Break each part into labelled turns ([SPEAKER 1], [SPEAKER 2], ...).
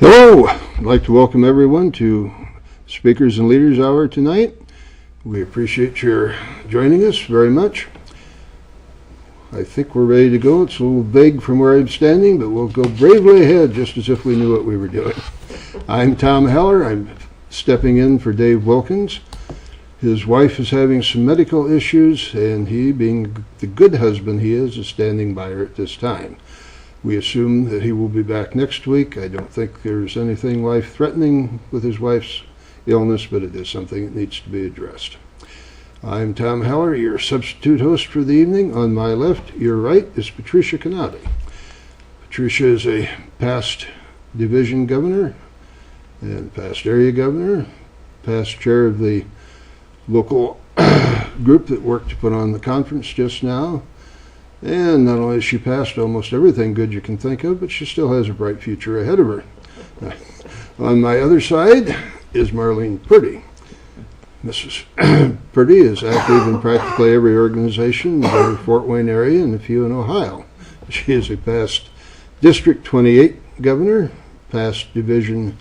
[SPEAKER 1] Hello! I'd like to welcome everyone to Speakers and Leaders Hour tonight. We appreciate your joining us very much. I think we're ready to go. It's a little vague from where I'm standing, but we'll go bravely ahead just as if we knew what we were doing. I'm Tom Heller. I'm stepping in for Dave Wilkins. His wife is having some medical issues, and he, being the good husband he is standing by her at this time. We assume that he will be back next week. I don't think there's anything life-threatening with his wife's illness, but it is something that needs to be addressed. I'm Tom Heller, your substitute host for the evening. On my left, your right, is Patricia Knaebe. Patricia is a past division governor and past area governor, past chair of the local group that worked to put on the conference just now. And not only has she passed almost everything good you can think of, but she still has a bright future ahead of her. On my other side is Marlene Purdy. Mrs. Purdy is active in practically every organization in the Fort Wayne area and a few in Ohio. She is a past District 28 governor, past Division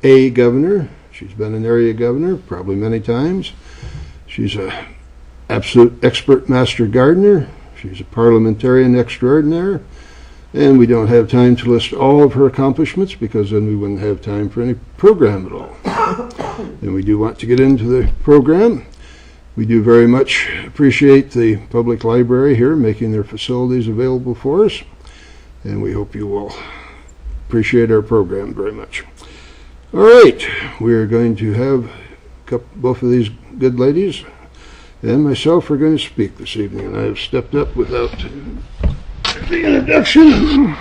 [SPEAKER 1] A governor. She's been an area governor probably many times. She's an absolute expert master gardener. She's a parliamentarian extraordinaire, and we don't have time to list all of her accomplishments because then we wouldn't have time for any program at all. And we do want to get into the program. We do very much appreciate the public library here making their facilities available for us, and we hope you will appreciate our program very much. All right, we are going to have both of these good ladies and myself are going to speak this evening, and I have stepped up without the introduction.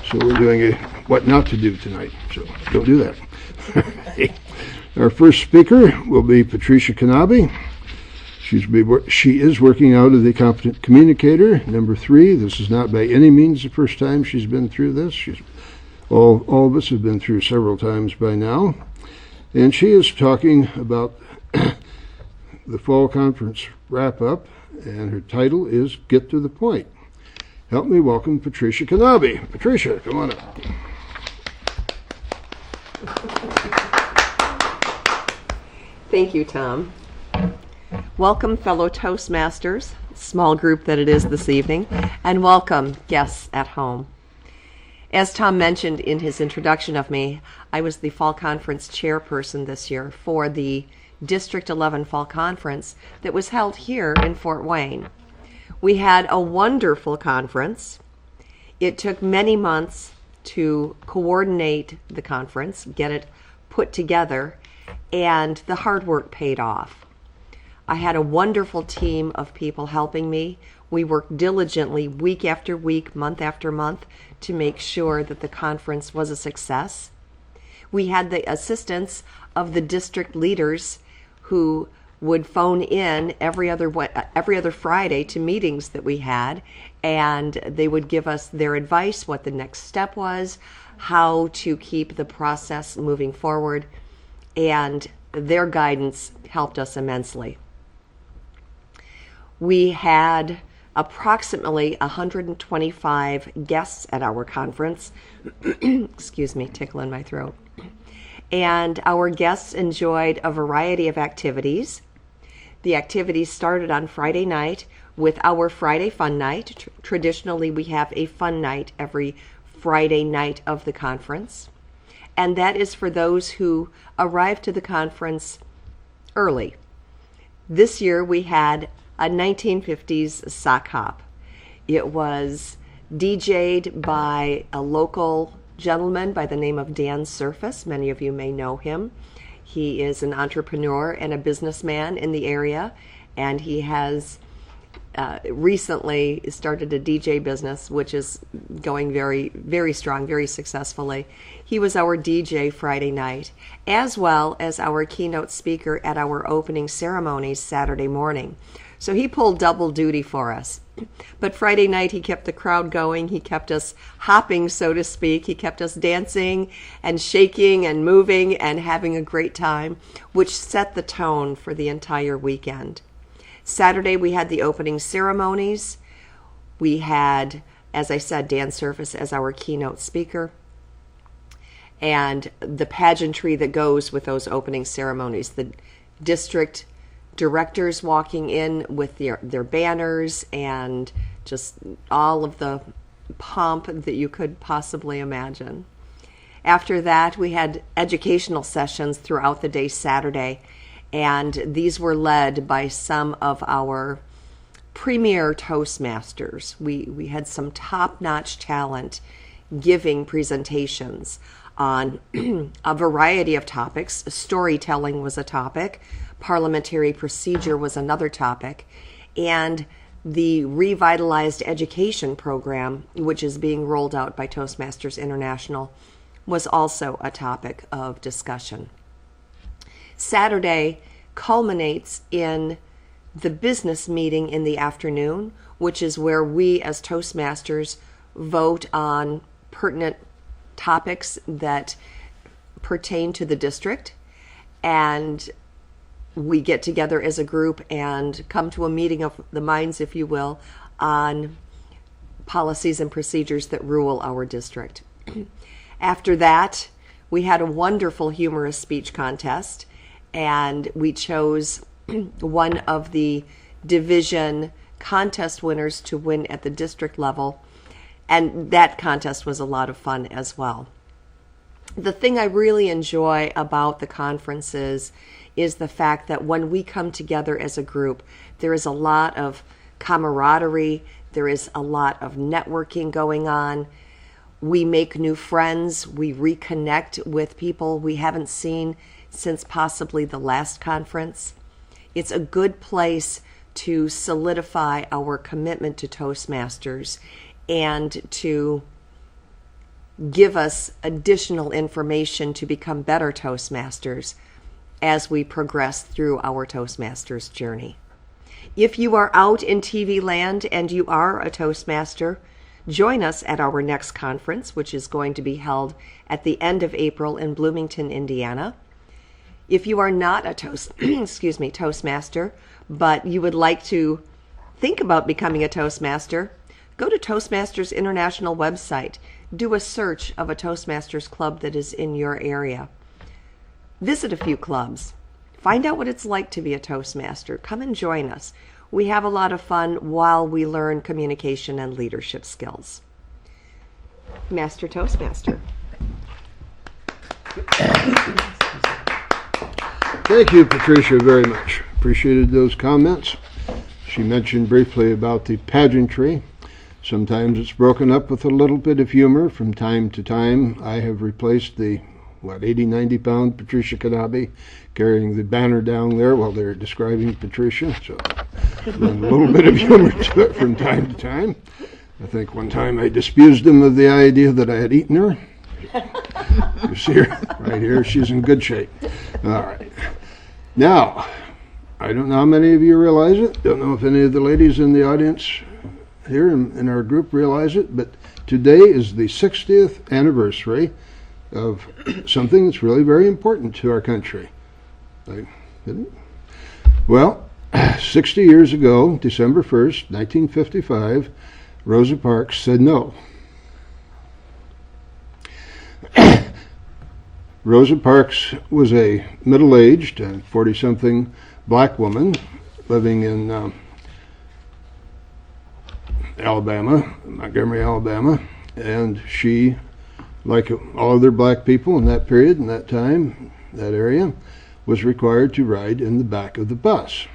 [SPEAKER 1] So we're doing a what not to do tonight, so don't do that. Our first speaker will be Patricia Knaebe. She is working out of the competent communicator, number 3. This is not by any means the first time she's been through this. All of us have been through several times by now. And she is talking about the fall conference wrap-up, and her title is Get to the Point. Help me welcome Patricia Knaebe. Patricia, come on up.
[SPEAKER 2] Thank you, Tom. Welcome, fellow Toastmasters, small group that it is this evening, and welcome, guests at home. As Tom mentioned in his introduction of me, I was the fall conference chairperson this year for the District 11 Fall Conference that was held here in Fort Wayne. We had a wonderful conference. It took many months to coordinate the conference, get it put together, and the hard work paid off. I had a wonderful team of people helping me. We worked diligently week after week, month after month, to make sure that the conference was a success. We had the assistance of the district leaders who would phone in every other Friday to meetings that we had, and they would give us their advice, what the next step was, how to keep the process moving forward, and their guidance helped us immensely. We had approximately 125 guests at our conference. Excuse me, tickle in my throat. And our guests enjoyed a variety of activities. The activities started on Friday night with our Friday Fun Night. Traditionally, we have a fun night every Friday night of the conference. And that is for those who arrive to the conference early. This year, we had a 1950s sock hop. It was DJ'd by a local gentleman by the name of Dan Surface. Many of you may know him. He is an entrepreneur and a businessman in the area, and he has recently started a DJ business, which is going very, very strong, very successfully. He was our DJ Friday night, as well as our keynote speaker at our opening ceremonies Saturday morning. So he pulled double duty for us. But Friday night, he kept the crowd going. He kept us hopping, so to speak. He kept us dancing and shaking and moving and having a great time, which set the tone for the entire weekend. Saturday, we had the opening ceremonies. We had, as I said, Dan Surface as our keynote speaker. and the pageantry that goes with those opening ceremonies. The district directors walking in with their banners and just all of the pomp that you could possibly imagine. After that, we had educational sessions throughout the day Saturday, and these were led by some of our premier Toastmasters. We had some top-notch talent giving presentations on a variety of topics. Storytelling was a topic, parliamentary procedure was another topic, and the revitalized education program, which is being rolled out by Toastmasters International, was also a topic of discussion. Saturday culminates in the business meeting in the afternoon, which is where we as Toastmasters vote on pertinent topics that pertain to the district, and we get together as a group and come to a meeting of the minds, if you will, on policies and procedures that rule our district. After that, we had a wonderful humorous speech contest, and we chose one of the division contest winners to win at the district level, and that contest was a lot of fun as well. The thing I really enjoy about the conferences is the fact that when we come together as a group, there is a lot of camaraderie, there is a lot of networking going on. We make new friends, we reconnect with people we haven't seen since possibly the last conference. It's a good place to solidify our commitment to Toastmasters and to give us additional information to become better Toastmasters as we progress through our Toastmasters journey. If you are out in TV land and you are a Toastmaster, join us at our next conference, which is going to be held at the end of April in Bloomington, Indiana. If you are not a Toastmaster, but you would like to think about becoming a Toastmaster, go to Toastmasters International website. Do a search of a Toastmasters club that is in your area. Visit a few clubs. Find out what it's like to be a Toastmaster. Come and join us. We have a lot of fun while we learn communication and leadership skills. Master Toastmaster.
[SPEAKER 1] Thank you, Patricia, very much. Appreciated those comments. She mentioned briefly about the pageantry. Sometimes it's broken up with a little bit of humor. From time to time, I have replaced the 80, 90-pound Patricia Knaebe carrying the banner down there while they're describing Patricia. So a little bit of humor to it from time to time. I think one time I disabused them of the idea that I had eaten her. You see her right here. She's in good shape. All right. Now, I don't know how many of you realize it. Don't know if any of the ladies in the audience here in our group realize it, but today is the 60th anniversary of something that's really very important to our country. Well, 60 years ago, December 1st, 1955, Rosa Parks said no. Rosa Parks was a middle-aged, 40-something black woman living in Alabama, Montgomery, Alabama, and she, like all other black people in that period, in that time, that area, was required to ride in the back of the bus.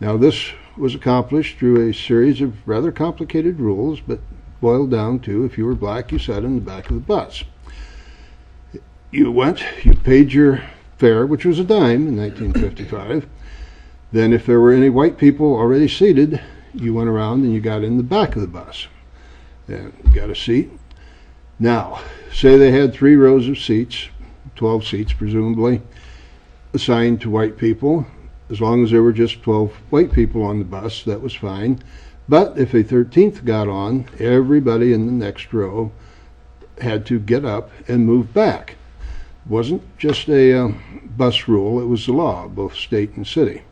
[SPEAKER 1] Now, this was accomplished through a series of rather complicated rules, but boiled down to, if you were black, you sat in the back of the bus. You went, you paid your fare, which was a dime in 1955. Then if there were any white people already seated, you went around and you got in the back of the bus and got a seat. Now, say they had 3 rows of seats, 12 seats presumably, assigned to white people. As long as there were just 12 white people on the bus, that was fine. But if a 13th got on, everybody in the next row had to get up and move back. It wasn't just a bus rule, it was the law, both state and city.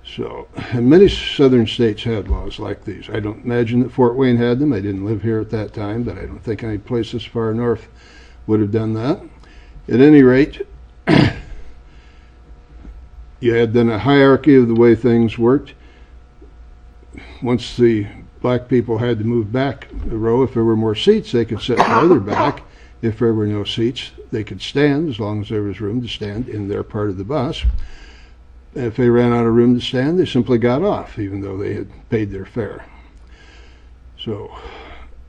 [SPEAKER 1] So, and many southern states had laws like these. I don't imagine that Fort Wayne had them. I didn't live here at that time, but I don't think any place this far north would have done that. At any rate, you had then a hierarchy of the way things worked. Once the black people had to move back a row, if there were more seats, they could sit farther back. If there were no seats, they could stand, as long as there was room to stand in their part of the bus. And if they ran out of room to stand, they simply got off, even though they had paid their fare. So,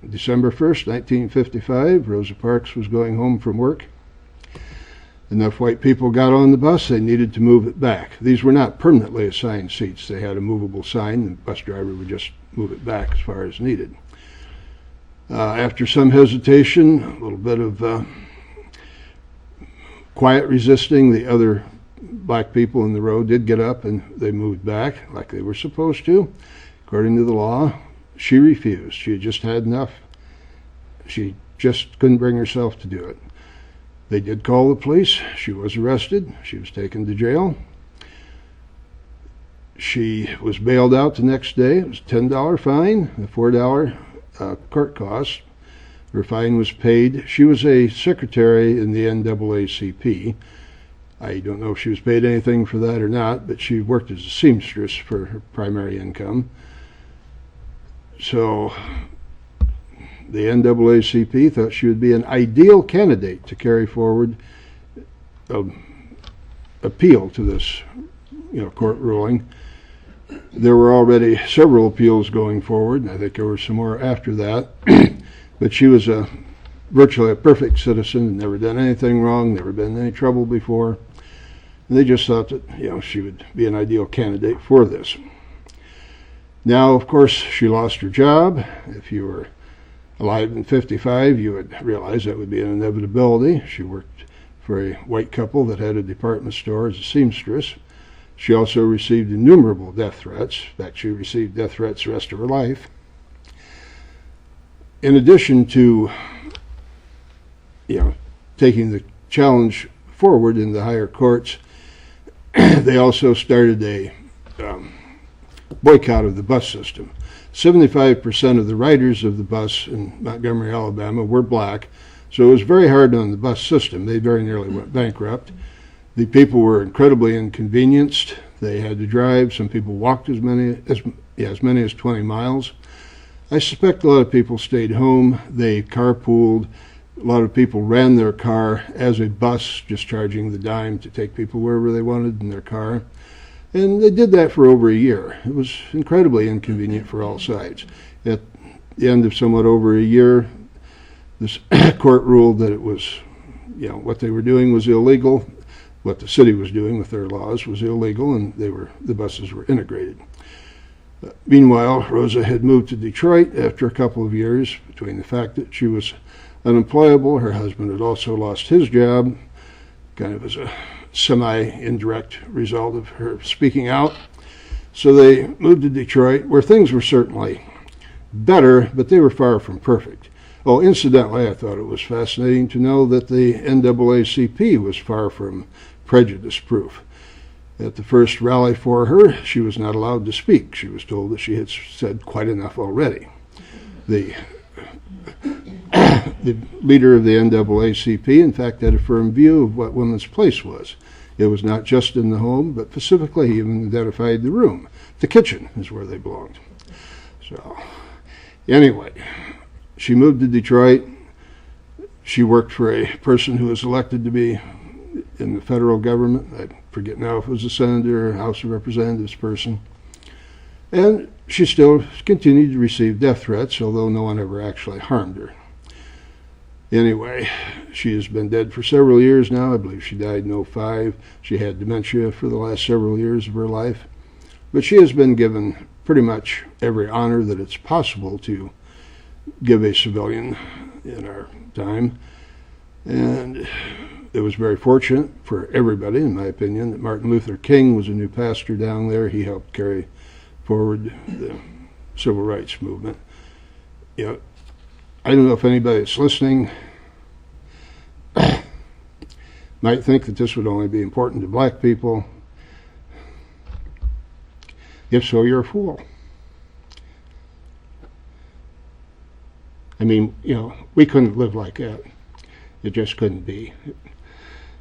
[SPEAKER 1] December 1st, 1955, Rosa Parks was going home from work. Enough white people got on the bus, they needed to move it back. These were not permanently assigned seats. They had a movable sign, and the bus driver would just move it back as far as needed. After some hesitation, a little bit of quiet resisting, the other black people in the row did get up and they moved back like they were supposed to. According to the law, she refused. She had just had enough. She just couldn't bring herself to do it. They did call the police. She was arrested. She was taken to jail. She was bailed out the next day. It was a $10 fine, a $4 court cost. Her fine was paid. She was a secretary in the NAACP. I don't know if she was paid anything for that or not, but she worked as a seamstress for her primary income. So the NAACP thought she would be an ideal candidate to carry forward an appeal to this, court ruling. There were already several appeals going forward, and I think there were some more after that. But she was virtually a perfect citizen, never done anything wrong, never been in any trouble before. And they just thought that, she would be an ideal candidate for this. Now, of course, she lost her job. If you were alive in 55, you would realize that would be an inevitability. She worked for a white couple that had a department store as a seamstress. She also received innumerable death threats. In fact, she received death threats the rest of her life. In addition to, taking the challenge forward in the higher courts, they also started a boycott of the bus system. 75% of the riders of the bus in Montgomery, Alabama were black, so it was very hard on the bus system. They very nearly went bankrupt. The people were incredibly inconvenienced. They had to drive. Some people walked as many as 20 miles. I suspect a lot of people stayed home. They carpooled. A lot of people ran their car as a bus, just charging the dime to take people wherever they wanted in their car. And they did that for over a year. It was incredibly inconvenient for all sides. At the end of somewhat over a year, this court ruled that it was, what they were doing was illegal. What the city was doing with their laws was illegal, and the buses were integrated. Meanwhile, Rosa had moved to Detroit after a couple of years. Between the fact that she was unemployable, her husband had also lost his job, kind of as a semi-indirect result of her speaking out. So they moved to Detroit, where things were certainly better, but they were far from perfect. Oh, incidentally, I thought it was fascinating to know that the NAACP was far from prejudice-proof. At the first rally for her, she was not allowed to speak. She was told that she had said quite enough already. The leader of the NAACP, in fact, had a firm view of what women's place was. It was not just in the home, but specifically he even identified the room. The kitchen is where they belonged. So, anyway, she moved to Detroit. She worked for a person who was elected to be in the federal government. I forget now if it was a senator or House of Representatives person. And she still continued to receive death threats, although no one ever actually harmed her. Anyway, she has been dead for several years now. I believe she died in 2005. She had dementia for the last several years of her life. But she has been given pretty much every honor that it's possible to give a civilian in our time. And it was very fortunate for everybody, in my opinion, that Martin Luther King was a new pastor down there. He helped carry forward the civil rights movement. I don't know if anybody that's listening might think that this would only be important to black people. If so, you're a fool. I mean, we couldn't live like that. It just couldn't be.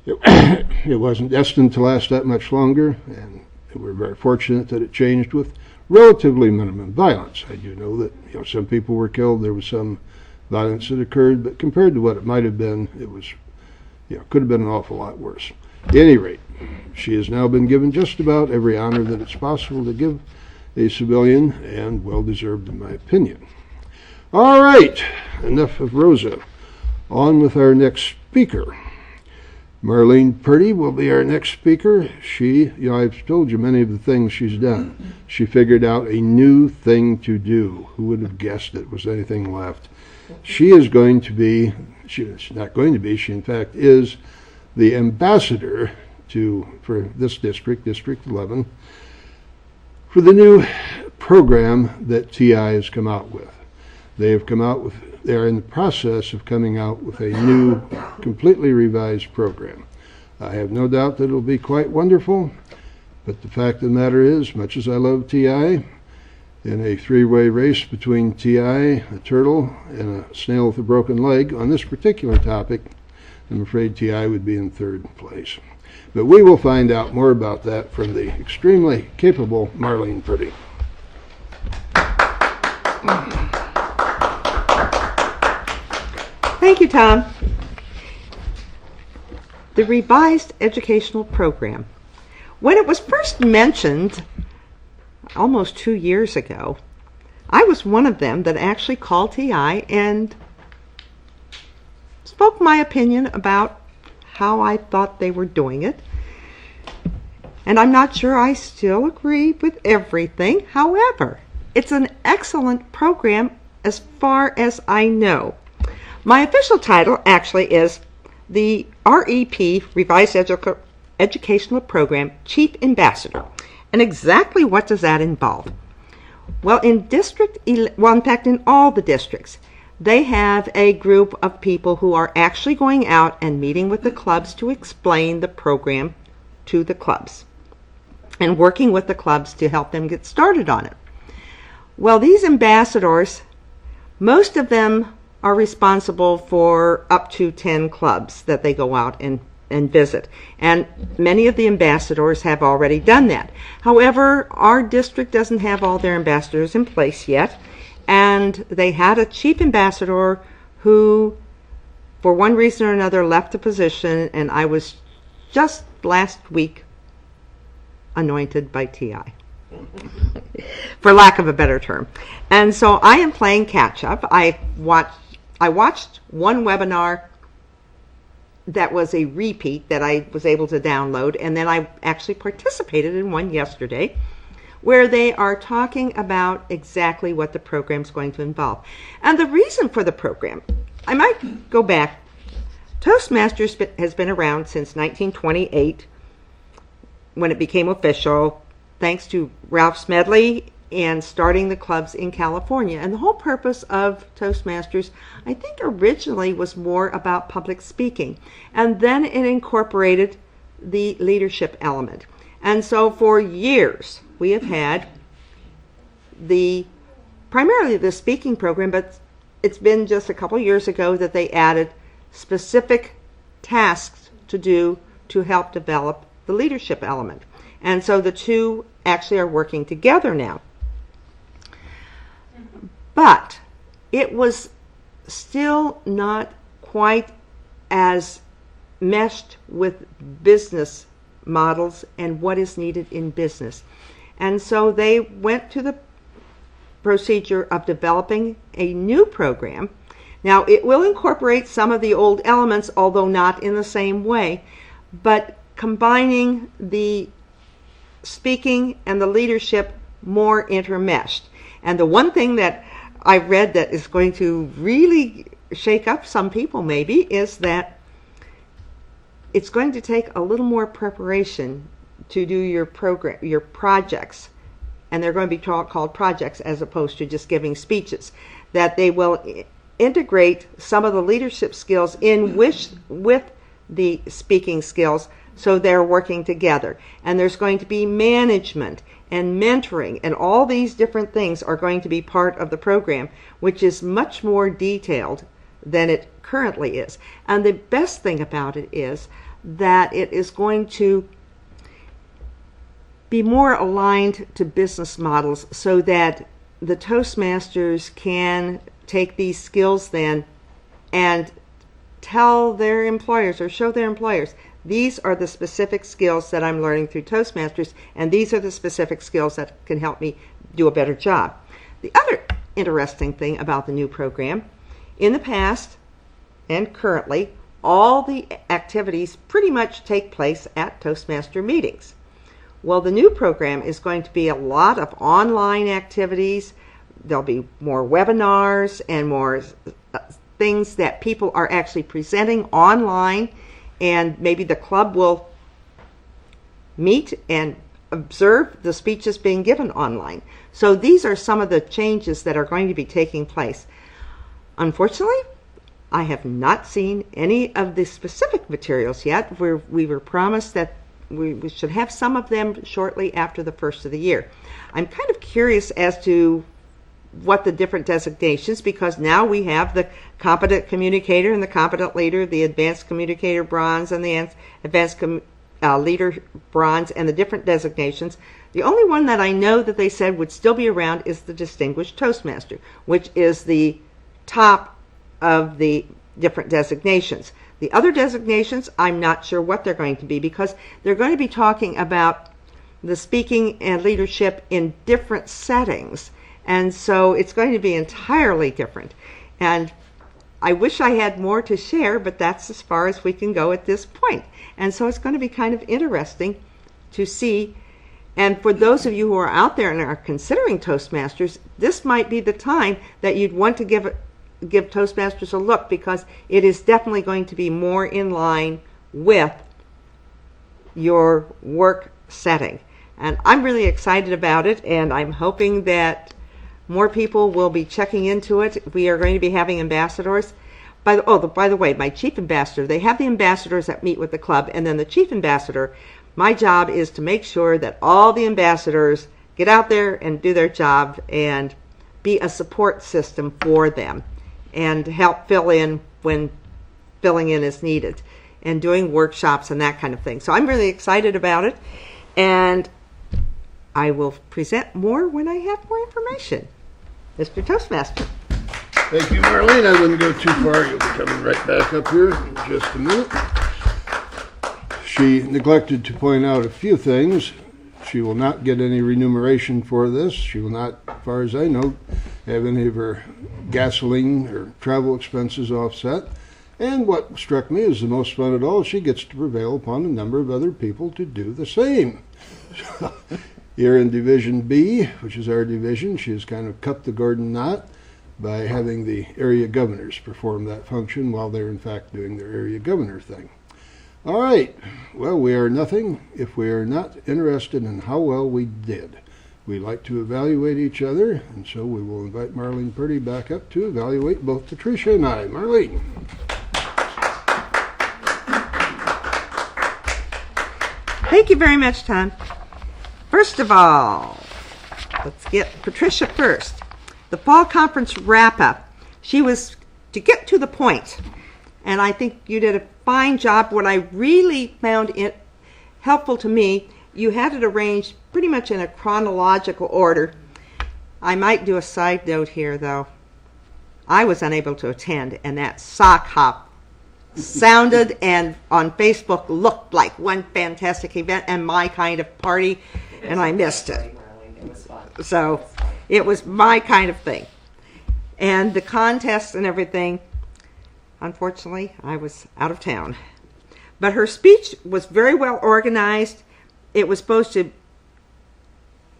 [SPEAKER 1] It wasn't destined to last that much longer, and we're very fortunate that it changed with relatively minimum violence. I do know that some people were killed, there was some violence that occurred, but compared to what it might have been, it was could have been an awful lot worse. At any rate, she has now been given just about every honor that it's possible to give a civilian, and well deserved in my opinion. All right, enough of Rosa. On with our next speaker. Marlene Purdy will be our next speaker. She, I've told you many of the things she's done. She figured out a new thing to do. Who would have guessed it was anything left? She is going to be, she's not going to be, she in fact is the ambassador for this district, District 11, for the new program that TI has come out with. They are in the process of coming out with a new, completely revised program. I have no doubt that it'll be quite wonderful, but the fact of the matter is, much as I love TI, in a three-way race between TI, a turtle, and a snail with a broken leg, on this particular topic, I'm afraid TI would be in third place. But we will find out more about that from the extremely capable Marlene Purdy.
[SPEAKER 3] Thank you, Tom. The revised educational program. When it was first mentioned almost 2 years ago, I was one of them that actually called TI and spoke my opinion about how I thought they were doing it. And I'm not sure I still agree with everything. However, it's an excellent program as far as I know. My official title actually is the REP, Revised Educational Program, Chief Ambassador. And exactly what does that involve? Well, in fact, in all the districts, they have a group of people who are actually going out and meeting with the clubs to explain the program to the clubs and working with the clubs to help them get started on it. Well, these ambassadors, most of them are responsible for up to 10 clubs that they go out and visit. And many of the ambassadors have already done that. However, our district doesn't have all their ambassadors in place yet. And they had a chief ambassador who, for one reason or another, left the position, and I was just last week anointed by TI, for lack of a better term. And so I am playing catch up. I watched one webinar that was a repeat that I was able to download, and then I actually participated in one yesterday where they are talking about exactly what the program is going to involve. And the reason for the program, I might go back. Toastmasters has been around since 1928 when it became official, thanks to Ralph Smedley and starting the clubs in California. And the whole purpose of Toastmasters, I think originally was more about public speaking. And then it incorporated the leadership element. And so for years, we have had primarily the speaking program, but it's been just a couple years ago that they added specific tasks to do to help develop the leadership element. And so the two actually are working together now. But it was still not quite as meshed with business models and what is needed in business. And so they went to the procedure of developing a new program. Now, it will incorporate some of the old elements, although not in the same way, but combining the speaking and the leadership more intermeshed. And the one thing that I read that is going to really shake up some people maybe is that it's going to take a little more preparation to do your projects, and they're going to be called projects as opposed to just giving speeches, that they will integrate some of the leadership skills in with the speaking skills, so they're working together. And there's going to be management and mentoring, and all these different things are going to be part of the program, which is much more detailed than it currently is. And the best thing about it is that it is going to be more aligned to business models so that the Toastmasters can take these skills then and tell their employers or show their employers, these are the specific skills that I'm learning through Toastmasters, and these are the specific skills that can help me do a better job. The other interesting thing about the new program, in the past and currently, all the activities pretty much take place at Toastmaster meetings. Well, the new program is going to be a lot of online activities. There'll be more webinars and more things that people are actually presenting online, and maybe the club will meet and observe the speeches being given online. So these are some of the changes that are going to be taking place. Unfortunately, I have not seen any of the specific materials yet. We were promised that we should have some of them shortly after the first of the year. I'm kind of curious as to what the different designations, because now we have the competent communicator and the competent leader, the advanced communicator bronze and the advanced leader bronze, and the different designations. The only one that I know that they said would still be around is the distinguished Toastmaster, which is the top of the different designations. The other designations, I'm not sure what they're going to be, because they're going to be talking about the speaking and leadership in different settings. And so it's going to be entirely different. And I wish I had more to share, but that's as far as we can go at this point. And so it's going to be kind of interesting to see. And for those of you who are out there and are considering Toastmasters, this might be the time that you'd want to give Toastmasters a look, because it is definitely going to be more in line with your work setting. And I'm really excited about it, and I'm hoping that more people will be checking into it. We are going to be having ambassadors. By the way, my chief ambassador, they have the ambassadors that meet with the club, and then the chief ambassador, my job is to make sure that all the ambassadors get out there and do their job and be a support system for them and help fill in when filling in is needed and doing workshops and that kind of thing. So I'm really excited about it, and I will present more when I have more information. Mr. Toastmaster.
[SPEAKER 1] Thank you, Marlene. I wouldn't go too far. You'll be coming right back up here in just a minute. She neglected to point out a few things. She will not get any remuneration for this. She will not, as far as I know, have any of her gasoline or travel expenses offset. And what struck me as the most fun of all, she gets to prevail upon a number of other people to do the same. Here in Division B, which is our division, she has kind of cut the Gordon knot by having the area governors perform that function while they're in fact doing their area governor thing. All right, well, we are nothing if we are not interested in how well we did. We like to evaluate each other, and so we will invite Marlene Purdy back up to evaluate both Patricia and I. Marlene.
[SPEAKER 3] Thank you very much, Tom. First of all, let's get Patricia first. The fall conference wrap-up. She was to get to the point, and I think you did a fine job. What I really found it helpful to me, you had it arranged pretty much in a chronological order. I might do a side note here, though. I was unable to attend, and that sock hop sounded and on Facebook looked like one fantastic event and my kind of party, and I missed it. So it was my kind of thing. And the contest and everything, unfortunately, I was out of town. But her speech was very well organized. It was supposed to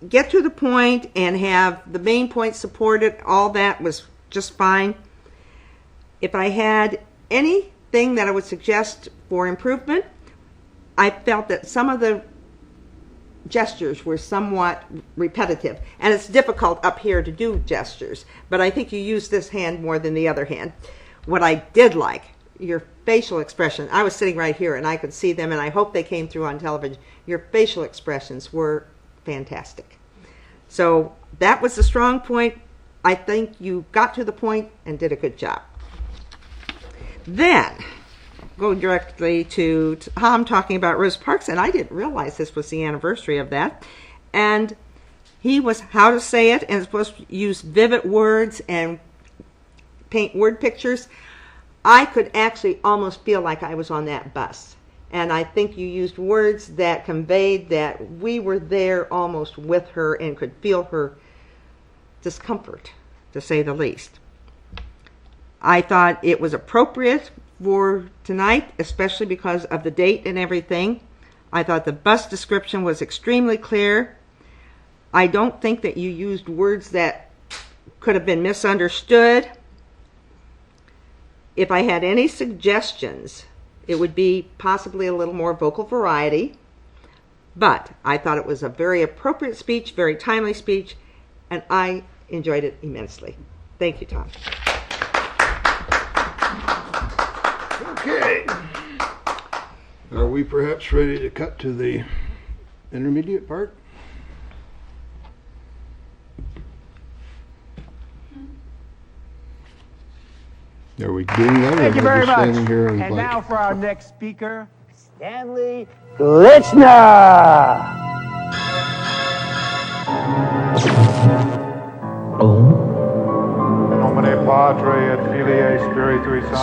[SPEAKER 3] get to the point and have the main points supported. All that was just fine. If I had anything that I would suggest for improvement, I felt that some of the gestures were somewhat repetitive, and it's difficult up here to do gestures, but I think you use this hand more than the other hand. What I did like, your facial expression, I was sitting right here and I could see them, and I hope they came through on television. Your facial expressions were fantastic. So that was the strong point. I think you got to the point and did a good job. Then, go directly to Tom talking about Rosa Parks, and I didn't realize this was the anniversary of that. And he was how to say it, and supposed to use vivid words and paint word pictures. I could actually almost feel like I was on that bus. And I think you used words that conveyed that we were there almost with her and could feel her discomfort, to say the least. I thought it was appropriate for tonight, especially because of the date and everything. I thought the bus description was extremely clear. I don't think that you used words that could have been misunderstood. If I had any suggestions, it would be possibly a little more vocal variety. But I thought it was a very appropriate speech, very timely speech, and I enjoyed it immensely. Thank you, Tom.
[SPEAKER 1] Okay. Are we perhaps ready to cut to the intermediate part? Are we doing that?
[SPEAKER 4] Thank you very much.
[SPEAKER 1] Standing here
[SPEAKER 4] And
[SPEAKER 1] like...
[SPEAKER 4] now for our next speaker, Stanley Lichner.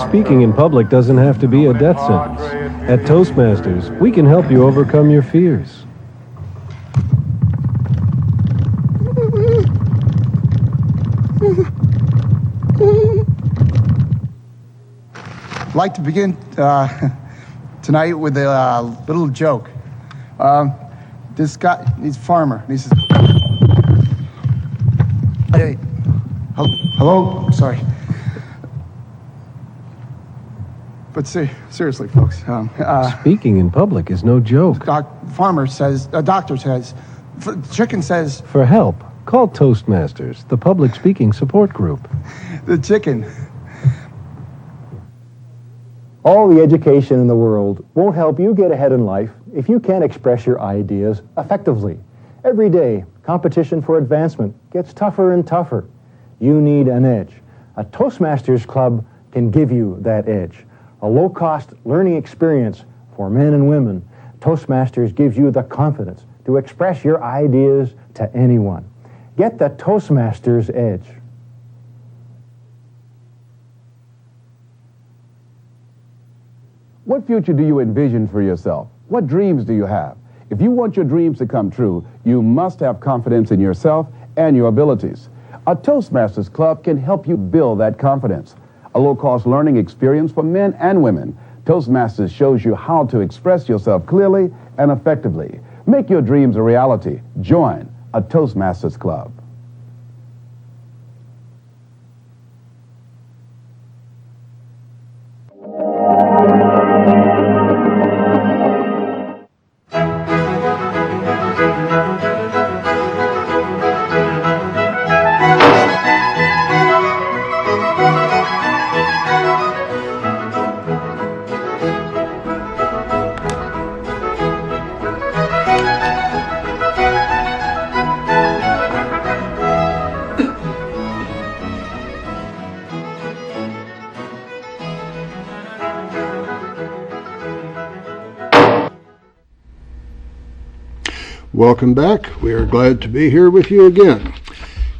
[SPEAKER 5] Speaking in public doesn't have to be a death sentence. At Toastmasters, we can help you overcome your fears.
[SPEAKER 6] I'd like to begin tonight with a little joke. This guy, he's a farmer, and he says, "Hey, hello, sorry." But seriously, folks.
[SPEAKER 5] Speaking in public is no joke.
[SPEAKER 6] Doctor says, chicken says...
[SPEAKER 5] For help, call Toastmasters, the public speaking support group.
[SPEAKER 6] The chicken.
[SPEAKER 7] All the education in the world won't help you get ahead in life if you can't express your ideas effectively. Every day, competition for advancement gets tougher and tougher. You need an edge. A Toastmasters club can give you that edge. A low-cost learning experience for men and women. Toastmasters gives you the confidence to express your ideas to anyone. Get the Toastmasters edge.
[SPEAKER 8] What future do you envision for yourself? What dreams do you have? If you want your dreams to come true, you must have confidence in yourself and your abilities. A Toastmasters Club can help you build that confidence. A low-cost learning experience for men and women. Toastmasters shows you how to express yourself clearly and effectively. Make your dreams a reality. Join a Toastmasters Club.
[SPEAKER 1] Welcome back. We are glad to be here with you again.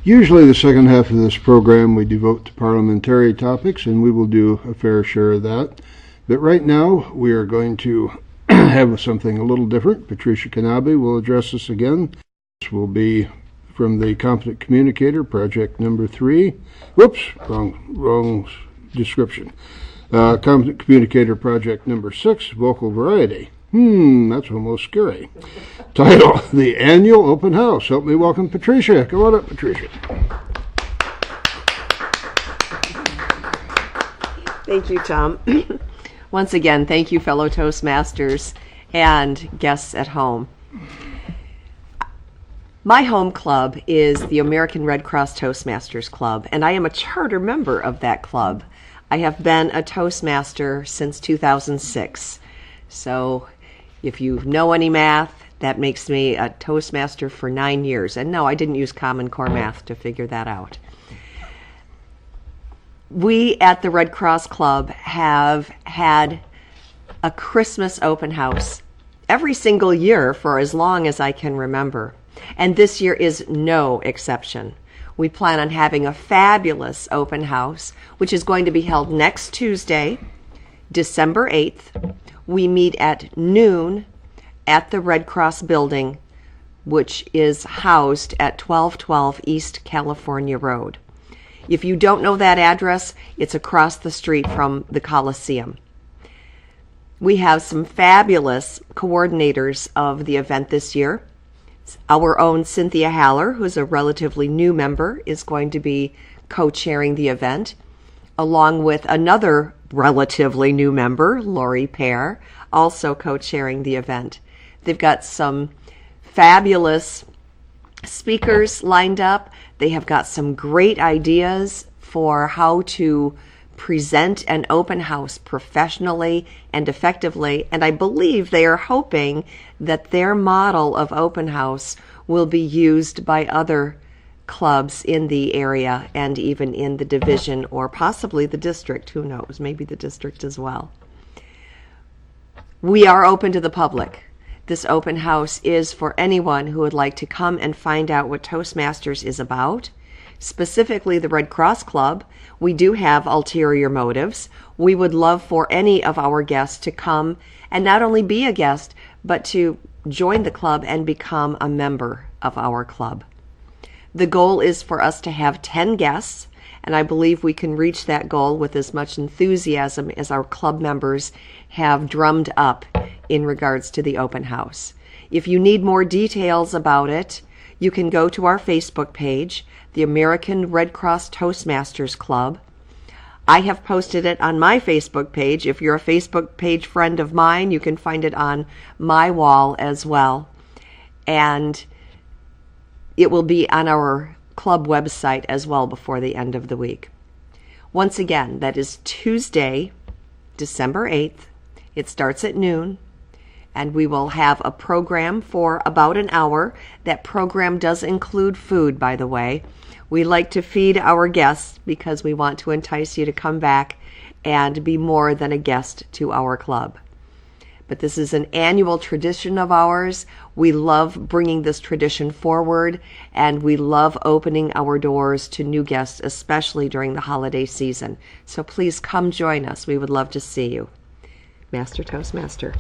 [SPEAKER 1] Usually the second half of this program we devote to parliamentary topics, and we will do a fair share of that. But right now we are going to have something a little different. Patricia Knaebe will address us again. This will be from the Competent Communicator, project number 3. Whoops, wrong description. Competent Communicator, project number 6, vocal variety. That's almost scary. Title, The Annual Open House. Help me welcome Patricia. Come on up, Patricia.
[SPEAKER 2] Thank you, Tom. Once again, thank you, fellow Toastmasters and guests at home. My home club is the American Red Cross Toastmasters Club, and I am a charter member of that club. I have been a Toastmaster since 2006. So if you know any math, that makes me a Toastmaster for 9 years. And no, I didn't use Common Core math to figure that out. We at the Red Cross Club have had a Christmas open house every single year for as long as I can remember. And this year is no exception. We plan on having a fabulous open house, which is going to be held next Tuesday, December 8th. We meet at noon at the Red Cross building, which is housed at 1212 East California Road. If you don't know that address, it's across the street from the Coliseum. We have some fabulous coordinators of the event this year. Our own Cynthia Haller, who's a relatively new member, is going to be co-chairing the event, along with another relatively new member, Lori Pear, also co-chairing the event. They've got some fabulous speakers lined up. They have got some great ideas for how to present an open house professionally and effectively, and I believe they are hoping that their model of open house will be used by other clubs in the area and even in the division or possibly the district. Who knows? Maybe the district as well. We are open to the public. This open house is for anyone who would like to come and find out what Toastmasters is about. Specifically the Red Cross Club. We do have ulterior motives. We would love for any of our guests to come and not only be a guest, but to join the club and become a member of our club. The goal is for us to have 10 guests, and I believe we can reach that goal with as much enthusiasm as our club members have drummed up in regards to the open house. If you need more details about it, you can go to our Facebook page, the American Red Cross Toastmasters Club. I have posted it on my Facebook page. If you're a Facebook page friend of mine, you can find it on my wall as well. And it will be on our club website as well before the end of the week. Once again, that is Tuesday, December 8th. It starts at noon. And we will have a program for about an hour. That program does include food, by the way. We like to feed our guests because we want to entice you to come back and be more than a guest to our club. But this is an annual tradition of ours. We love bringing this tradition forward, and we love opening our doors to new guests, especially during the holiday season. So please come join us. We would love to see you. Master Toastmaster.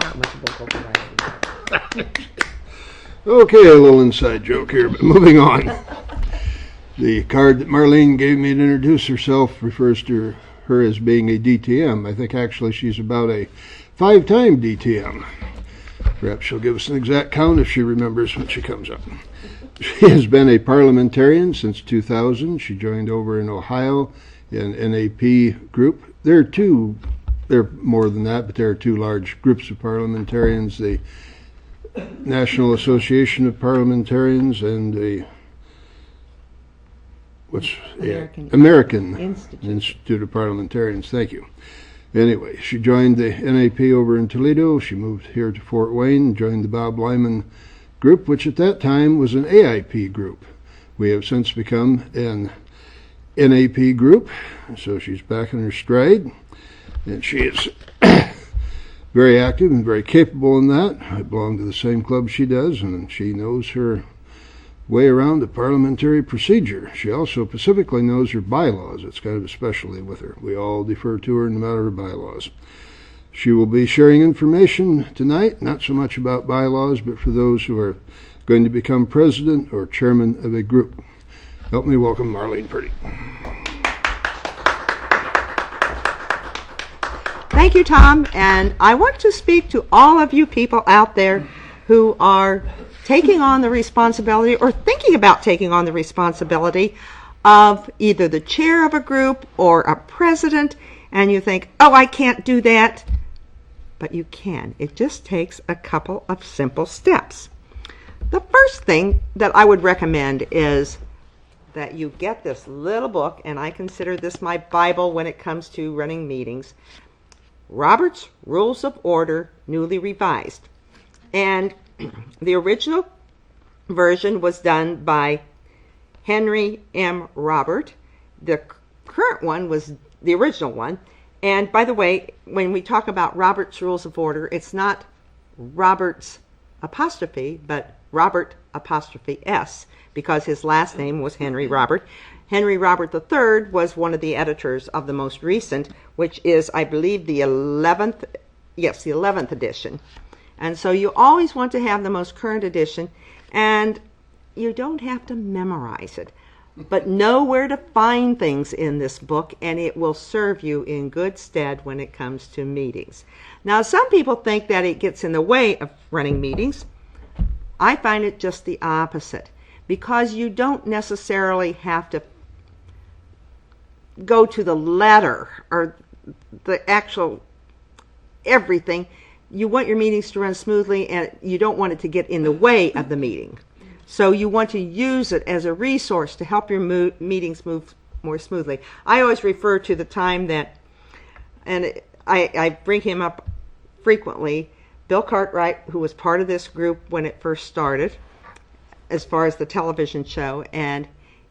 [SPEAKER 2] Not much vocal providing.
[SPEAKER 1] Okay, a little inside joke here, but moving on. The card that Marlene gave me to introduce herself refers to her as being a DTM. I think actually she's about a 5-time DTM. Perhaps she'll give us an exact count if she remembers when she comes up. She has been a parliamentarian since 2000. She joined over in Ohio in NAP group. There are more than that, but there are two large groups of parliamentarians, the National Association of Parliamentarians and the American Institute of Parliamentarians. Thank you. Anyway, she joined the NAP over in Toledo. She moved here to Fort Wayne, joined the Bob Lyman group, which at that time was an AIP group. We have since become an NAP group, so she's back in her stride, and she is very active and very capable in that. I belong to the same club she does, and she knows her way around the parliamentary procedure. She also specifically knows her bylaws. It's kind of a specialty with her. We all defer to her in the matter of bylaws. She will be sharing information tonight, not so much about bylaws, but for those who are going to become president or chairman of a group. Help me welcome Marlene Purdy.
[SPEAKER 3] Thank you, Tom. And I want to speak to all of you people out there who are taking on the responsibility or thinking about taking on the responsibility of either the chair of a group or a president, and you think, oh, I can't do that. But you can. It just takes a couple of simple steps. The first thing that I would recommend is that you get this little book, and I consider this my Bible when it comes to running meetings, Robert's Rules of Order, newly revised. And the original version was done by Henry M. Robert. The current one was the original one. And by the way, when we talk about Robert's Rules of Order, it's not Robert's apostrophe, but Robert apostrophe S, because his last name was Henry Robert. Henry Robert III was one of the editors of the most recent, which is, I believe, the 11th edition. And so you always want to have the most current edition, and you don't have to memorize it, but know where to find things in this book, and it will serve you in good stead when it comes to meetings. Now, some people think that it gets in the way of running meetings. I find it just the opposite, because you don't necessarily have to go to the letter or the actual everything. You want your meetings to run smoothly, and you don't want it to get in the way of the meeting. So you want to use it as a resource to help your meetings move more smoothly. I always refer to the time that, and I bring him up frequently, Bill Cartwright, who was part of this group when it first started, as far as the television show, and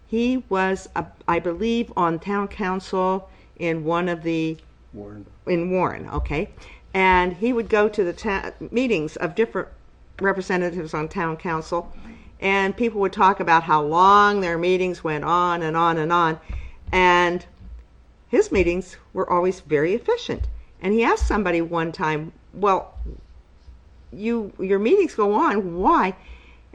[SPEAKER 3] he was, I believe, on town council in one of the Warren, okay, and he would go to the meetings of different representatives on town council, and people would talk about how long their meetings went on and on and on, and his meetings were always very efficient. And he asked somebody one time, well, your meetings go on, why?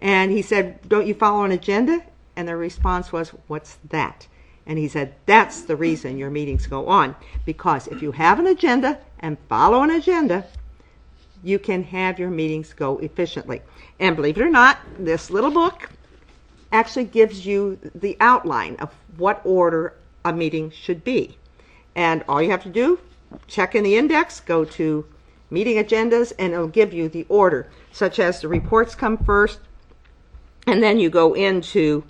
[SPEAKER 3] And he said, don't you follow an agenda? And the response was, what's that? And he said, that's the reason your meetings go on. Because if you have an agenda and follow an agenda, you can have your meetings go efficiently. And believe it or not, this little book actually gives you the outline of what order a meeting should be. And all you have to do, check in the index, go to meeting agendas, and it'll give you the order, such as the reports come first, and then you go into,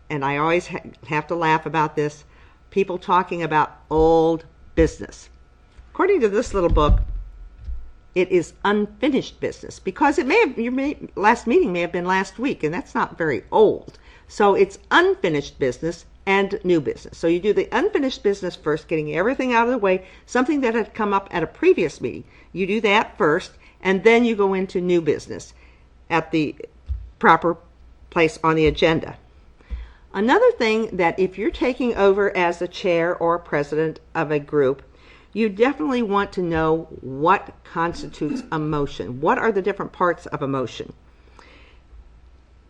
[SPEAKER 3] and I always have to laugh about this, people talking about old business. According to this little book, it is unfinished business, because it your last meeting may have been last week, and that's not very old. So it's unfinished business and new business. So you do the unfinished business first, getting everything out of the way, something that had come up at a previous meeting. You do that first, and then you go into new business at the proper place on the agenda. Another thing that if you're taking over as the chair or president of a group, you definitely want to know what constitutes a motion. What are the different parts of a motion?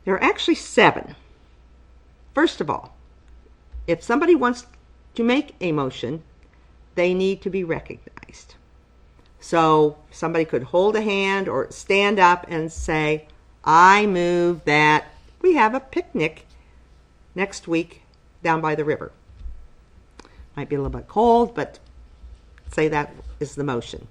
[SPEAKER 3] There are actually 7. First of all, if somebody wants to make a motion, they need to be recognized. So somebody could hold a hand or stand up and say, I move that we have a picnic next week down by the river. Might be a little bit cold, but say that is the motion.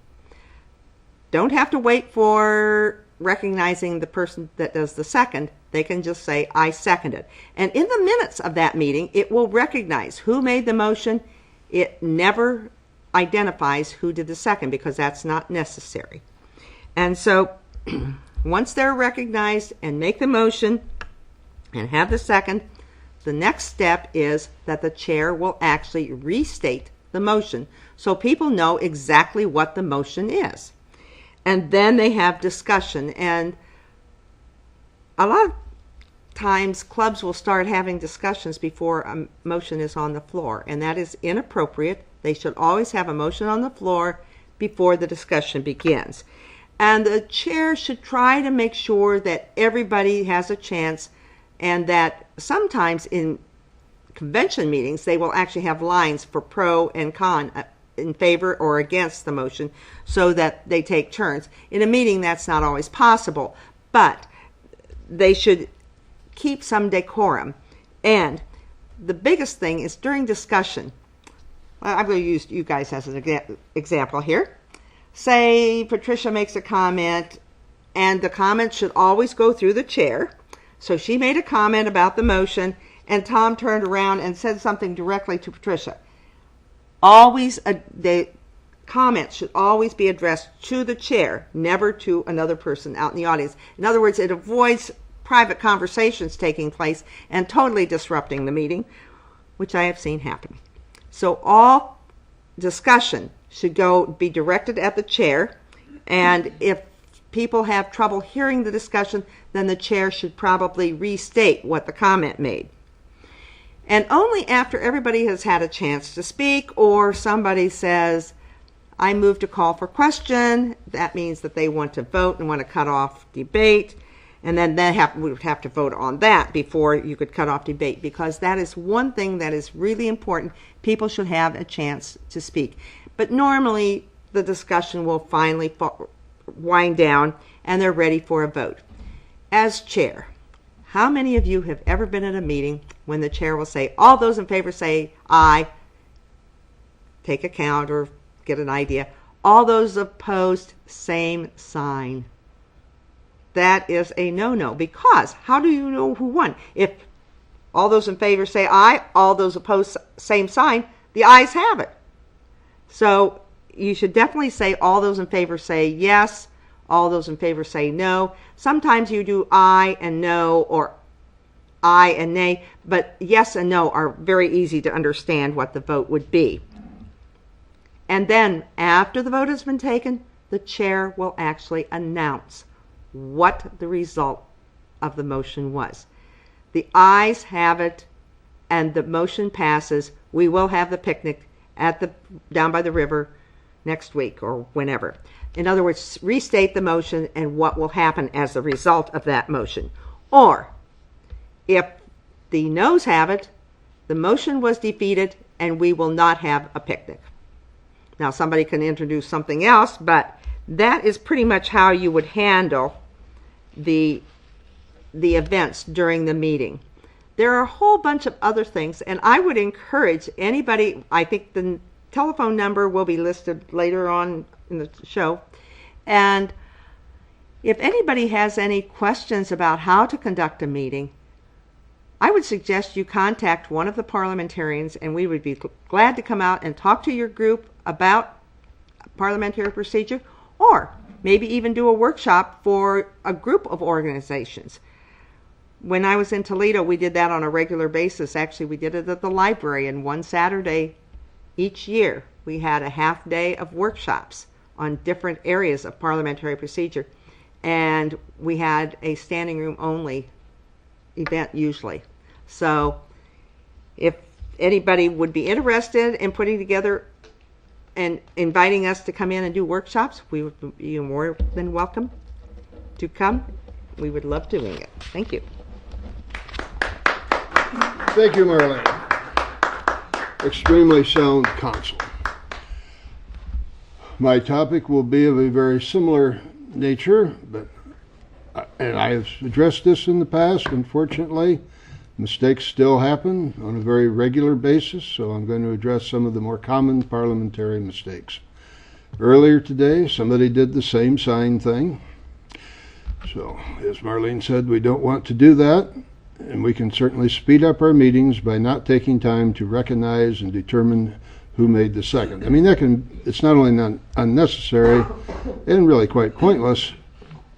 [SPEAKER 3] Don't have to wait for recognizing the person that does the second. They can just say, I second it. And in the minutes of that meeting, it will recognize who made the motion. It never identifies who did the second, because that's not necessary. And so once they're recognized and make the motion and have the second, the next step is that the chair will actually restate the motion so people know exactly what the motion is. And then they have discussion. And a lot of times clubs will start having discussions before a motion is on the floor, and that is inappropriate. They should always have a motion on the floor before the discussion begins. And the chair should try to make sure that everybody has a chance, and that sometimes in convention meetings they will actually have lines for pro and con, in favor or against the motion, so that they take turns. In a meeting that's not always possible, but they should keep some decorum. And the biggest thing is during discussion. Well, I'm going to use you guys as an example here. Say Patricia makes a comment, and the comment should always go through the chair. So she made a comment about the motion, and Tom turned around and said something directly to Patricia. Always, the comments should always be addressed to the chair, never to another person out in the audience. In other words, it avoids private conversations taking place and totally disrupting the meeting, which I have seen happen. So all discussion should be directed at the chair, and if people have trouble hearing the discussion, then the chair should probably restate what the comment made. And only after everybody has had a chance to speak, or somebody says, I move to call for question, that means that they want to vote and want to cut off debate, and then we would have to vote on that before you could cut off debate, because that is one thing that is really important. People should have a chance to speak. But normally the discussion will finally wind down and they're ready for a vote. As chair, how many of you have ever been at a meeting when the chair will say, all those in favor say aye, take a count or get an idea. All those opposed, same sign. That is a no-no, because how do you know who won? If all those in favor say aye, all those opposed, same sign, the ayes have it. So you should definitely say all those in favor say yes, all those in favor say no. Sometimes you do aye and no, or aye and nay, but yes and no are very easy to understand what the vote would be. And then after the vote has been taken, the chair will actually announce what the result of the motion was. The ayes have it and the motion passes. We will have the picnic down by the river next week or whenever. In other words, restate the motion and what will happen as a result of that motion. Or, if the noes have it, the motion was defeated and we will not have a picnic. Now, somebody can introduce something else, but that is pretty much how you would handle the events during the meeting. There are a whole bunch of other things, and I would encourage anybody, I think the telephone number will be listed later on in the show, and if anybody has any questions about how to conduct a meeting, I would suggest you contact one of the parliamentarians, and we would be glad to come out and talk to your group about parliamentary procedure, or maybe even do a workshop for a group of organizations. When I was in Toledo, we did that on a regular basis. Actually, we did it at the library, and one Saturday each year we had a half day of workshops on different areas of parliamentary procedure, and we had a standing room only event usually. So if anybody would be interested in putting together and inviting us to come in and do workshops, we would be more than welcome to come. We would love doing it. Thank you.
[SPEAKER 1] Thank you, Marlene. Extremely sound counsel. My topic will be of a very similar nature, and I have addressed this in the past. Unfortunately, mistakes still happen on a very regular basis, so I'm going to address some of the more common parliamentary mistakes. Earlier today, somebody did the same sign thing. So, as Marlene said, we don't want to do that, and we can certainly speed up our meetings by not taking time to recognize and determine who made the second. I mean, it's not only unnecessary and really quite pointless,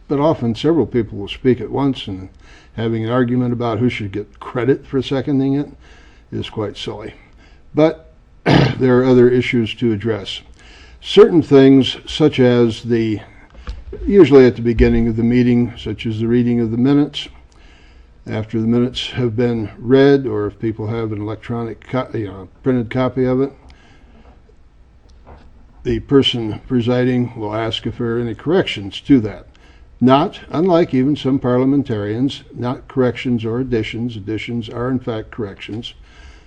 [SPEAKER 1] but often several people will speak at once, and having an argument about who should get credit for seconding it is quite silly. But there are other issues to address. Certain things, such as usually at the beginning of the meeting, such as the reading of the minutes, after the minutes have been read, or if people have an electronic printed copy of it, the person presiding will ask if there are any corrections to that. Not, unlike even some parliamentarians, not corrections or additions. Additions are in fact corrections.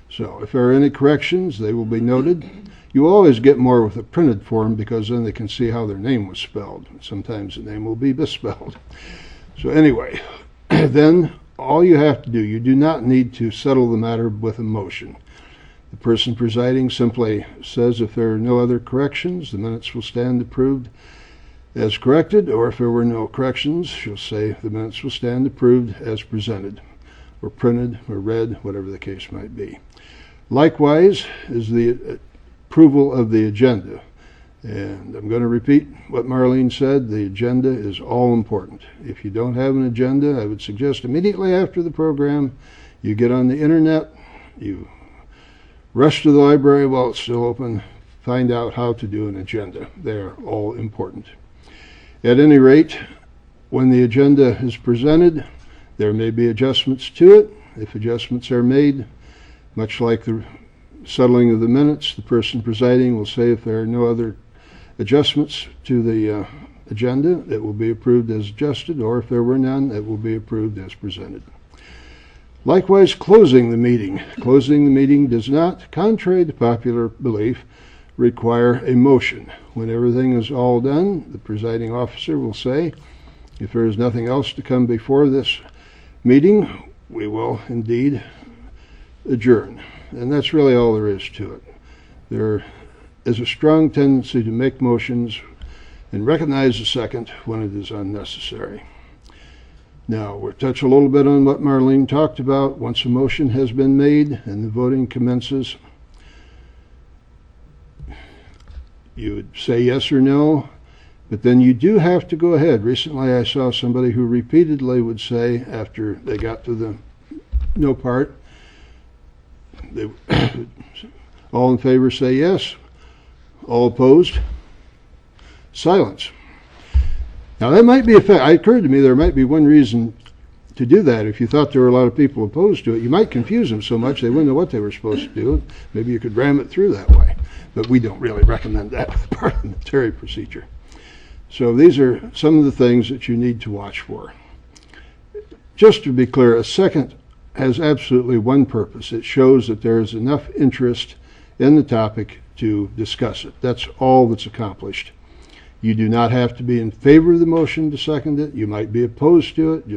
[SPEAKER 1] So if there are any corrections, they will be noted. You always get more with a printed form, because then they can see how their name was spelled. Sometimes the name will be misspelled. So anyway, then all you have to do, you do not need to settle the matter with a motion. The person presiding simply says if there are no other corrections, the minutes will stand approved as corrected, or if there were no corrections, she'll say the minutes will stand approved as presented, or printed, or read, whatever the case might be. Likewise is the approval of the agenda. And I'm going to repeat what Marlene said. The agenda is all important. If you don't have an agenda, I would suggest immediately after the program, you get on the internet, you rush to the library while it's still open, find out how to do an agenda. They're all important. At any rate, when the agenda is presented, there may be adjustments to it. If adjustments are made, much like the settling of the minutes, the person presiding will say if there are no other adjustments to the agenda, it will be approved as adjusted, or if there were none, it will be approved as presented. Likewise, closing the meeting. Closing the meeting does not, contrary to popular belief, require a motion. When everything is all done, the presiding officer will say, if there is nothing else to come before this meeting, we will indeed adjourn. And that's really all there is to it. There is a strong tendency to make motions and recognize a second when it is unnecessary. Now, we'll touch a little bit on what Marlene talked about. Once a motion has been made and the voting commences, you would say yes or no, but then you do have to go ahead. Recently, I saw somebody who repeatedly would say, after they got to the no part, they all in favor say yes, all opposed, silence. Now that might be a fact. It occurred to me there might be one reason to do that. If you thought there were a lot of people opposed to it, you might confuse them so much they wouldn't know what they were supposed to do. Maybe you could ram it through that way. But we don't really recommend that with parliamentary procedure. So these are some of the things that you need to watch for. Just to be clear, a second has absolutely one purpose. It shows that there is enough interest in the topic to discuss it. That's all that's accomplished. You do not have to be in favor of the motion to second it. You might be opposed to it.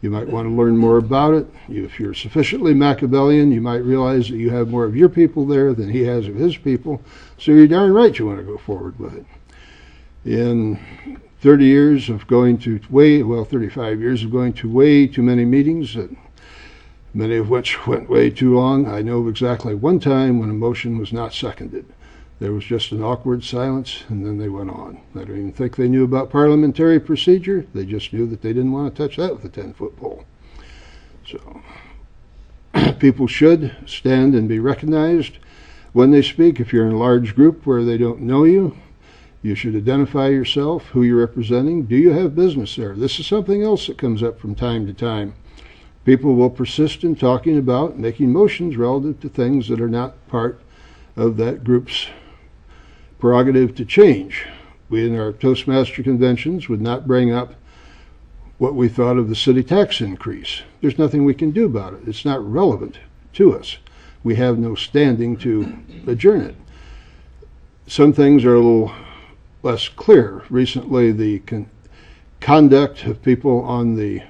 [SPEAKER 1] You might want to learn more about it. If you're sufficiently Machiavellian, you might realize that you have more of your people there than he has of his people. So you're darn right you want to go forward with it. In 30 years of going to 35 years of going to way too many meetings, many of which went way too long, I know of exactly one time when a motion was not seconded. There was just an awkward silence, and then they went on. I don't even think they knew about parliamentary procedure. They just knew that they didn't want to touch that with a 10-foot pole. So people should stand and be recognized when they speak. If you're in a large group where they don't know you, you should identify yourself, who you're representing. Do you have business there? This is something else that comes up from time to time. People will persist in talking about making motions relative to things that are not part of that group's prerogative to change. We in our Toastmaster conventions would not bring up what we thought of the city tax increase. There's nothing we can do about it. It's not relevant to us. We have no standing to adjourn it. Some things are a little less clear. Recently, the conduct of people on the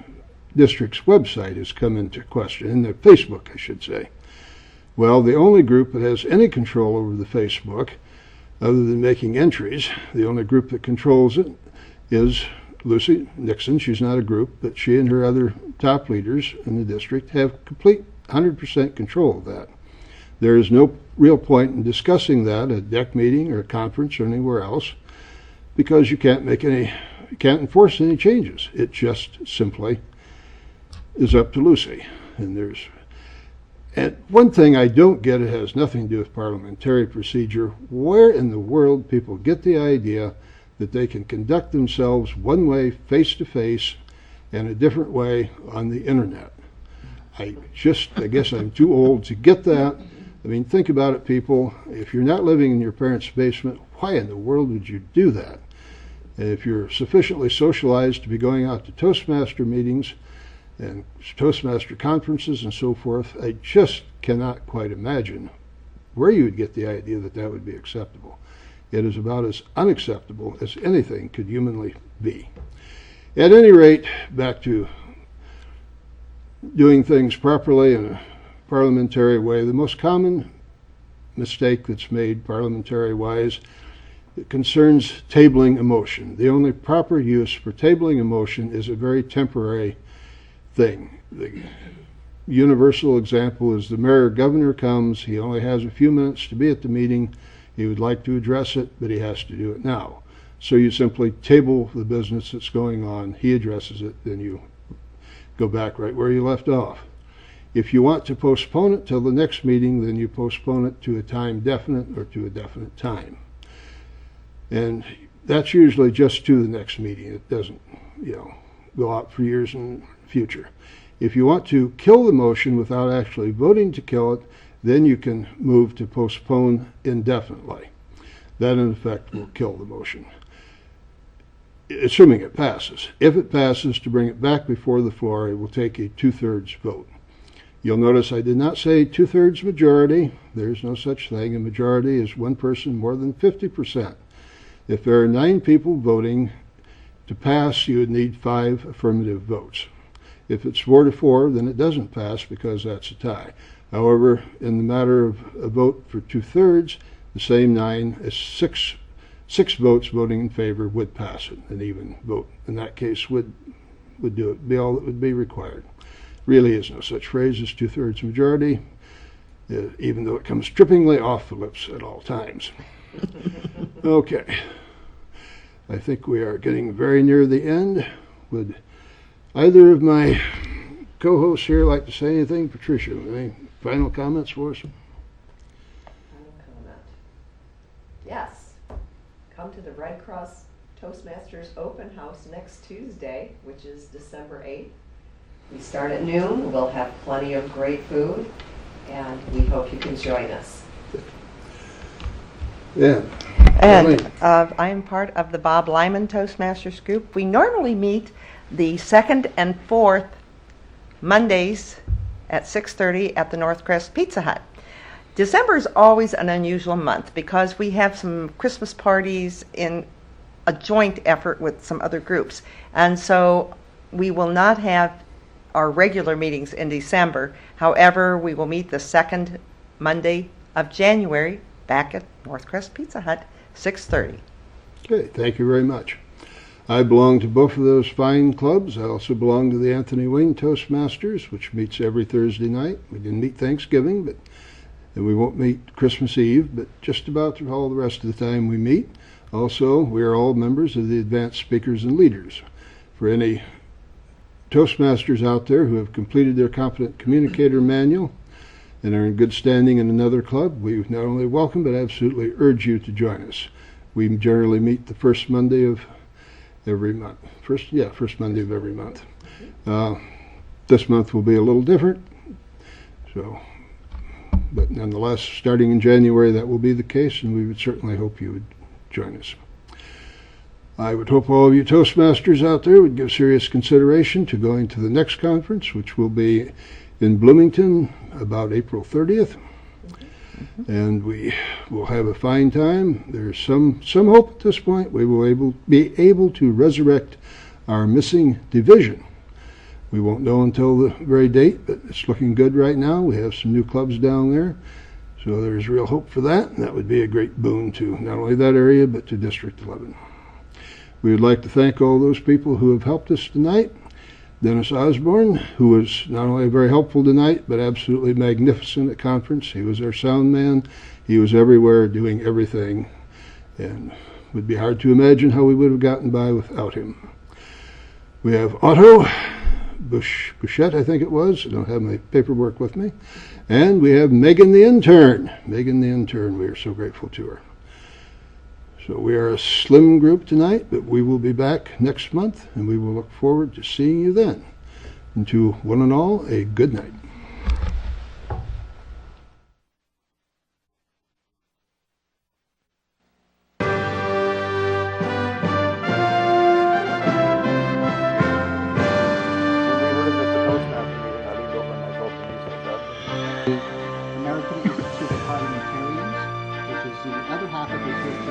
[SPEAKER 1] district's website has come into question, in the Facebook, I should say. Well, the only group that has any control over the Facebook, other than making entries, the only group that controls it is Lucy Nixon. She's not a group, but she and her other top leaders in the district have complete 100% control of that. There is no real point in discussing that at a DEC meeting or a conference or anywhere else, because you can't enforce any changes. It just simply is up to Lucy. And one thing I don't get, it has nothing to do with parliamentary procedure, where in the world people get the idea that they can conduct themselves one way face-to-face and a different way on the internet. I guess I'm too old to get that. I mean, think about it, people. If you're not living in your parents' basement, why in the world would you do that? And if you're sufficiently socialized to be going out to Toastmaster meetings and Toastmaster conferences and so forth, I just cannot quite imagine where you would get the idea that that would be acceptable. It is about as unacceptable as anything could humanly be. At any rate, back to doing things properly in a parliamentary way. The most common mistake that's made parliamentary-wise, it concerns tabling a motion. The only proper use for tabling a motion is a very temporary thing. The universal example is the mayor or governor comes, he only has a few minutes to be at the meeting, He would like to address it, but he has to do it now. So you simply table the business that's going on, he addresses it, then you go back right where you left off. If you want to postpone it till the next meeting, then you postpone it to a time definite or to a definite time. And that's usually just to the next meeting. It doesn't, go out for years in the future. If you want to kill the motion without actually voting to kill it, then you can move to postpone indefinitely. That, in effect, will kill the motion, assuming it passes. If it passes, to bring it back before the floor, it will take a 2/3 vote. You'll notice I did not say 2/3 majority. There's no such thing. A majority is one person more than 50%. If there are 9 people voting to pass, you would need 5 affirmative votes. If it's 4-4, then it doesn't pass because that's a tie. However, in the matter of a vote for 2/3, the same 9 as 6 votes voting in favor would pass it. An even vote in that case would do it, be all that would be required. Really is no such phrase as 2/3 majority, even though it comes trippingly off the lips at all times. Okay. I think we are getting very near the end. Would either of my co-hosts here like to say anything? Patricia, any final comments for us?
[SPEAKER 2] Final comment. Yes. Come to the Red Cross Toastmasters open house next Tuesday, which is December 8th. We start at noon. We'll have plenty of great food, and we hope you can join us.
[SPEAKER 1] Yeah.
[SPEAKER 3] And
[SPEAKER 1] Marlene.
[SPEAKER 3] I am part of the Bob Lyman Toastmasters group. We normally meet the 2nd and 4th Mondays at 6:30 at the Northcrest Pizza Hut. December is always an unusual month because we have some Christmas parties in a joint effort with some other groups. And so we will not have our regular meetings in December. However, we will meet the 2nd Monday of January back at Northcrest Pizza Hut, 6:30.
[SPEAKER 1] Okay, thank you very much. I belong to both of those fine clubs. I also belong to the Anthony Wayne Toastmasters, which meets every Thursday night. We didn't meet Thanksgiving, and we won't meet Christmas Eve, but just about all the rest of the time we meet. Also, we are all members of the Advanced Speakers and Leaders. For any Toastmasters out there who have completed their Competent Communicator Manual and are in good standing in another club, we not only welcome but absolutely urge you to join us. We generally meet the first Monday of every month. First Monday of every month. This month will be a little different, but nonetheless, starting in January, that will be the case, and we would certainly hope you would join us. I would hope all of you Toastmasters out there would give serious consideration to going to the next conference, which will be in Bloomington about April 30th. And we will have a fine time. There's some hope at this point. We will be able to resurrect our missing division. We won't know until the very date, but it's looking good right now. We have some new clubs down there, so there's real hope for that, and that would be a great boon to not only that area, but to District 11. We would like to thank all those people who have helped us tonight. Dennis Osborne, who was not only very helpful tonight, but absolutely magnificent at conference. He was our sound man. He was everywhere doing everything, and it would be hard to imagine how we would have gotten by without him. We have Otto Bouchette, I think it was. I don't have my paperwork with me. And we have Megan the intern. Megan the intern, we are so grateful to her. So we are a slim group tonight, but we will be back next month, and we will look forward to seeing you then. And to one and all, a good night.
[SPEAKER 9] American Institute of Parliamentarians, which is the other half of the